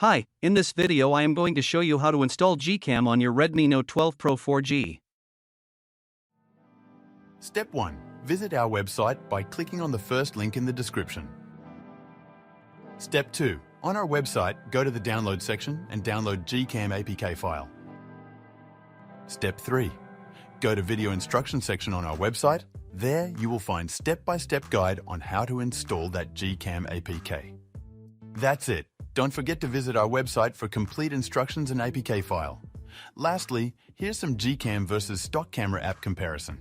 Hi, in this video I am going to show you how to install GCam on your Redmi Note 12 Pro 4G. Step 1. Visit our website by clicking on the first link in the description. Step 2. On our website, go to the download section and download GCam APK file. Step 3. Go to video instruction section on our website. There you will find step-by-step guide on how to install that GCam APK. That's it. Don't forget to visit our website for complete instructions and APK file. Lastly, here's some GCam versus stock camera app comparison.